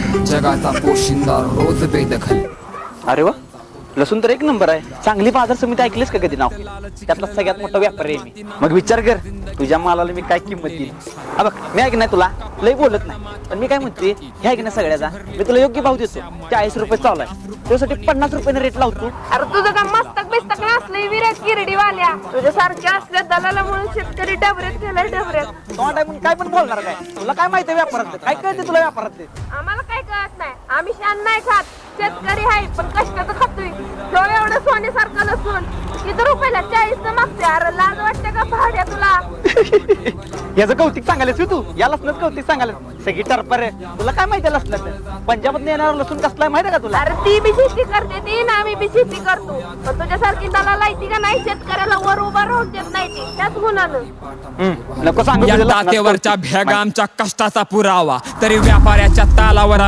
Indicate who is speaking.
Speaker 1: जगाचा पोशिंदा रोज बेदखल.
Speaker 2: अरे वा, लसूण तर एक नंबर आहे. चांगली बाजार समिती ऐकलीस का कधी नाव? त्यातला सगळ्यात मोठा व्यापारी आहे मी. मग विचार कर, तुझ्या मालाला मी काय किंमत देईल. हा बघ, मी ऐक नाही तुला लई बोलत नाही, पण मी काय म्हणते, हे ऐक ना सगळ्याचा मी तुला योग्य भाव देतो. 40 रुपये चालू आहे, त्यासाठी 50 रुपयाने रेट लावतो.
Speaker 3: अरे तुझं का मस्तक बिस्तक नसलं विराट किरडीवाल्या तुझ्यासारख्या असल्या दलालामुळे शेतकरी डबऱ्यात गेलाय डबऱ्यात.
Speaker 2: तोंड आहे म्हणून काय पण बोलणार काय? तुला काय माहिती व्यापारात? काय कळते तुला व्यापारात?
Speaker 3: आम्हाला काय कळत नाही, आम्ही शान नाही खात. शेतकरी आहे पण कष्टाचं खातोय. तो एवढं सोन्यासारखं नसून किती रुपयाला 40 मागते. अरे लाज वाटते का भाड्या तुला?
Speaker 2: याचं कौतिक सांगायलास तू? या लसणाचं कौतिक सांगायला सगळी टरपर आहे. तुला काय माहिती लसणाचं? पंजाबात येणार लसूण कसला आहे माहिती का तुला?
Speaker 3: अरे ती बी शेती करते ती ना, आम्ही बी शेती करतो. पण तुझ्यासारखी दलाल आहे ती का नाही, शेतकऱ्याला वर उभा राहून देत नाही ती. त्याच गुणानं
Speaker 2: नको सांगू
Speaker 1: या
Speaker 2: तुझ्या लसणाचं
Speaker 1: तातेवरच्या
Speaker 2: कौतिक.
Speaker 1: भ्यागा आमच्या कष्टाचा पुरावा, तरी व्यापाऱ्याच्या तालावर